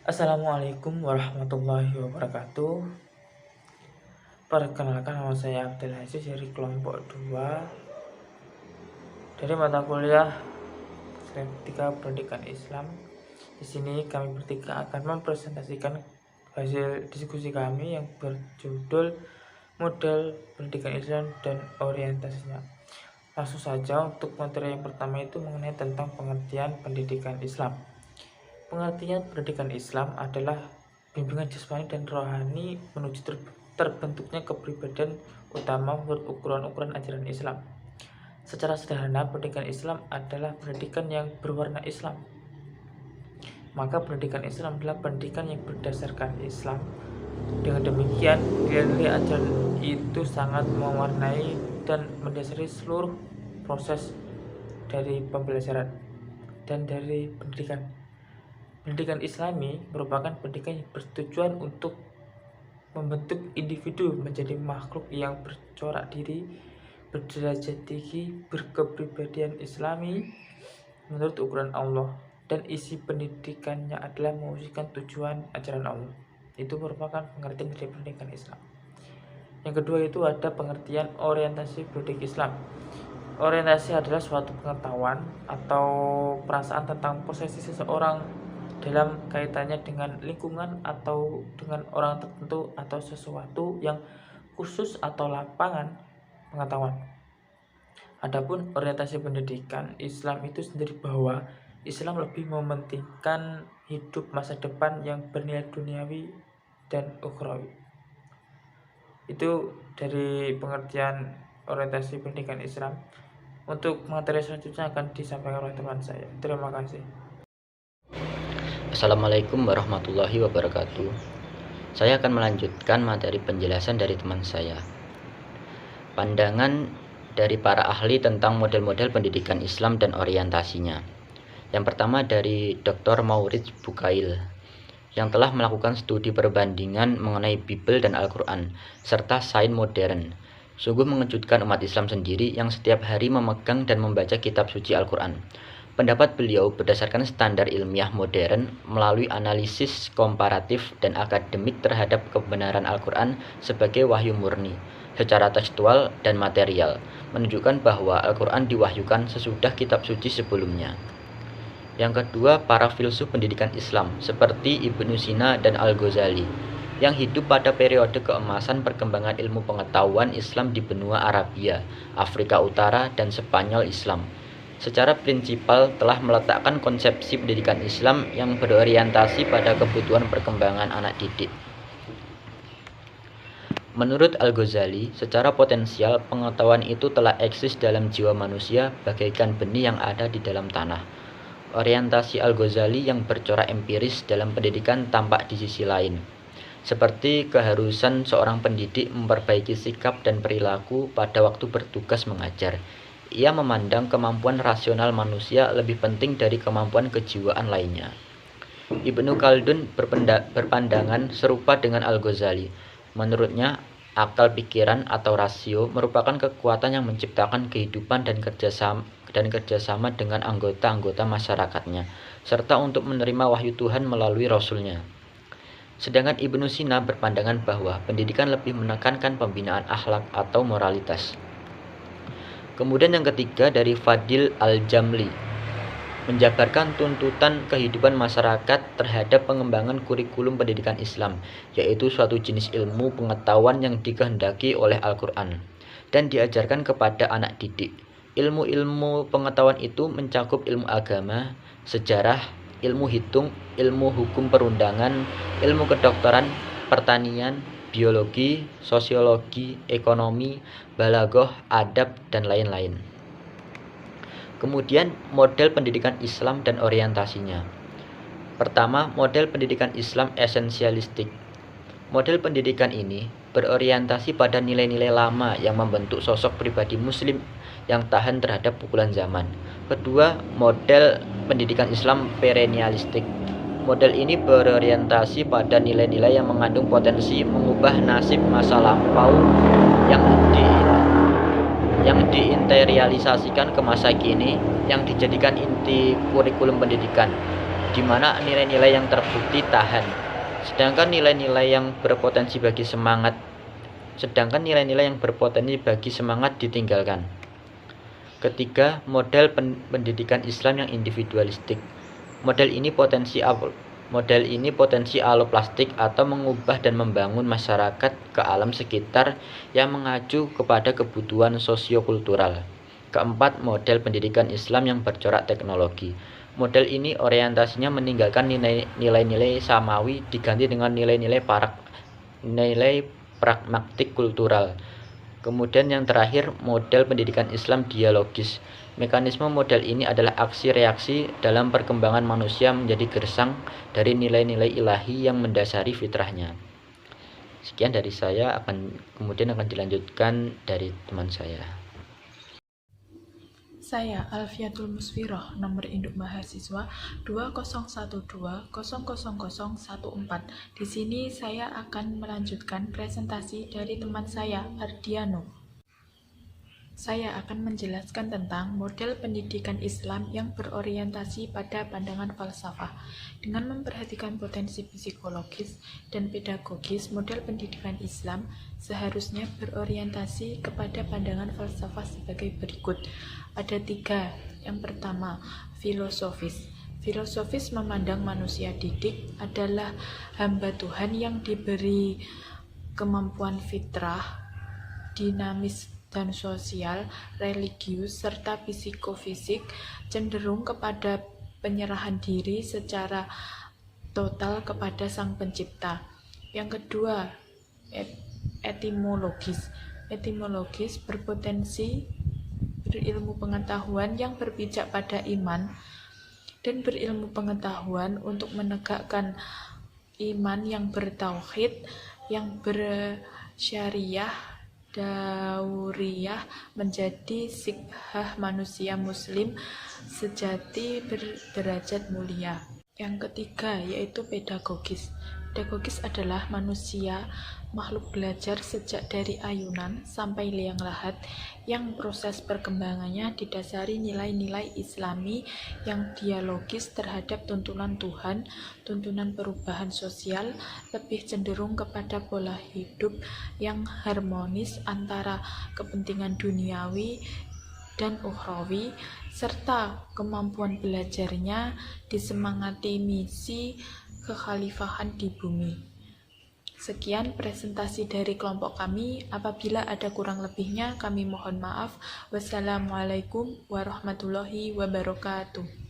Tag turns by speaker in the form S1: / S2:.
S1: Assalamualaikum warahmatullahi wabarakatuh. Perkenalkan, nama saya Abdul Aziz dari kelompok 2 dari mata kuliah Ketika Pendidikan Islam. Di sini kami bertiga akan mempresentasikan hasil diskusi kami yang berjudul Model Pendidikan Islam dan Orientasinya. Langsung saja untuk materi yang pertama itu mengenai tentang pengertian pendidikan Islam. Pengertian pendidikan Islam adalah bimbingan jasmani dan rohani menuju terbentuknya kepribadian utama menurut ukuran-ukuran ajaran Islam. Secara sederhana, pendidikan Islam adalah pendidikan yang berwarna Islam. Maka pendidikan Islam adalah pendidikan yang berdasarkan Islam. Dengan demikian, nilai-nilai ajaran itu sangat mewarnai dan mendasari seluruh proses dari pembelajaran dan dari pendidikan. Pendidikan Islami merupakan pendidikan yang bertujuan untuk membentuk individu menjadi makhluk yang bercorak diri, berderajat tinggi, berkepribadian Islami menurut ukuran Allah, dan isi pendidikannya adalah mewujudkan tujuan ajaran Allah. Itu merupakan pengertian dari pendidikan Islam. Yang kedua itu ada pengertian orientasi pendidik Islam. Orientasi adalah suatu pengetahuan atau perasaan tentang posisi seseorang dalam kaitannya dengan lingkungan atau dengan orang tertentu atau sesuatu yang khusus atau lapangan pengetahuan. Adapun orientasi pendidikan Islam itu sendiri bahwa Islam lebih mementingkan hidup masa depan yang bernilai duniawi dan ukhrawi. Itu dari pengertian orientasi pendidikan Islam. Untuk materi selanjutnya akan disampaikan oleh teman saya. Terima kasih.
S2: Assalamualaikum warahmatullahi wabarakatuh. Saya akan melanjutkan materi penjelasan dari teman saya. Pandangan dari para ahli tentang model-model pendidikan Islam dan orientasinya. Yang pertama dari Dr. Maurits Bucaille, yang telah melakukan studi perbandingan mengenai Bible dan Al-Quran, serta sains modern. Sungguh mengejutkan umat Islam sendiri yang setiap hari memegang dan membaca kitab suci Al-Quran. Pendapat beliau berdasarkan standar ilmiah modern melalui analisis komparatif dan akademik terhadap kebenaran Al-Quran sebagai wahyu murni, secara tekstual dan material, menunjukkan bahwa Al-Quran diwahyukan sesudah kitab suci sebelumnya. Yang kedua, para filsuf pendidikan Islam seperti Ibnu Sina dan Al-Ghazali, yang hidup pada periode keemasan perkembangan ilmu pengetahuan Islam di benua Arabia, Afrika Utara, dan Spanyol Islam, secara prinsipal telah meletakkan konsepsi pendidikan Islam yang berorientasi pada kebutuhan perkembangan anak didik. Menurut Al-Ghazali, secara potensial pengetahuan itu telah eksis dalam jiwa manusia bagaikan benih yang ada di dalam tanah. Orientasi Al-Ghazali yang bercorak empiris dalam pendidikan tampak di sisi lain, seperti keharusan seorang pendidik memperbaiki sikap dan perilaku pada waktu bertugas mengajar. Ia memandang kemampuan rasional manusia lebih penting dari kemampuan kejiwaan lainnya. Ibnu Khaldun berpandangan serupa dengan Al-Ghazali. Menurutnya, akal pikiran atau rasio merupakan kekuatan yang menciptakan kehidupan dan kerjasama dengan anggota-anggota masyarakatnya, serta untuk menerima wahyu Tuhan melalui Rasulnya. Sedangkan Ibnu Sina berpandangan bahwa pendidikan lebih menekankan pembinaan akhlak atau moralitas. Kemudian yang ketiga dari Fadil Al-Jamli, menjabarkan tuntutan kehidupan masyarakat terhadap pengembangan kurikulum pendidikan Islam, yaitu suatu jenis ilmu pengetahuan yang dikehendaki oleh Al-Quran dan diajarkan kepada anak didik. Ilmu-ilmu pengetahuan itu mencakup ilmu agama, sejarah, ilmu hitung, ilmu hukum perundangan, ilmu kedokteran, pertanian, biologi, sosiologi, ekonomi, balaghah, adab, dan lain-lain. Kemudian model pendidikan Islam dan orientasinya. Pertama, model pendidikan Islam esensialistik. Model pendidikan ini berorientasi pada nilai-nilai lama yang membentuk sosok pribadi muslim yang tahan terhadap pukulan zaman. Kedua, model pendidikan Islam perennialistik. Model ini berorientasi pada nilai-nilai yang mengandung potensi mengubah nasib masa lampau yang diinterialisasikan ke masa kini, yang dijadikan inti kurikulum pendidikan. di mana nilai-nilai yang terbukti tahan, sedangkan nilai-nilai yang berpotensi bagi semangat ditinggalkan. Ketiga, model pendidikan Islam yang individualistik. Model ini potensi aloplastik atau mengubah dan membangun masyarakat ke alam sekitar yang mengacu kepada kebutuhan sosiokultural. Keempat, model pendidikan Islam yang bercorak teknologi. Model ini orientasinya meninggalkan nilai-nilai samawi diganti dengan nilai pragmatik kultural. Kemudian yang terakhir, model pendidikan Islam dialogis. Mekanisme model ini adalah aksi reaksi dalam perkembangan manusia menjadi gersang dari nilai-nilai ilahi yang mendasari fitrahnya. Sekian dari saya, kemudian akan dilanjutkan dari teman saya.
S3: Saya Alfiatul Musfiroh, nomor induk mahasiswa 2012000014. Di sini saya akan melanjutkan presentasi dari teman saya, Ardiano. Saya akan menjelaskan tentang model pendidikan Islam yang berorientasi pada pandangan falsafah. Dengan memperhatikan potensi psikologis dan pedagogis, model pendidikan Islam seharusnya berorientasi kepada pandangan falsafah sebagai berikut. Ada 3. Yang pertama, filosofis. Filosofis memandang manusia didik adalah hamba Tuhan yang diberi kemampuan fitrah, dinamis dan sosial, religius, serta psikofisik, cenderung kepada penyerahan diri secara total kepada Sang Pencipta. Yang kedua, etimologis. Etimologis berpotensi berilmu pengetahuan yang berpijak pada iman dan berilmu pengetahuan untuk menegakkan iman yang bertauhid, yang bersyariah, dauriyah, menjadi sikhah manusia muslim sejati berderajat mulia. Yang ketiga yaitu pedagogis. Pedagogis adalah manusia makhluk belajar sejak dari ayunan sampai liang lahat yang proses perkembangannya didasari nilai-nilai Islami yang dialogis terhadap tuntunan Tuhan, tuntunan perubahan sosial, lebih cenderung kepada pola hidup yang harmonis antara kepentingan duniawi dan ukhrawi, serta kemampuan belajarnya disemangati misi kekhalifahan di bumi. Sekian presentasi dari kelompok kami. Apabila ada kurang lebihnya, kami mohon maaf. Wassalamualaikum warahmatullahi wabarakatuh.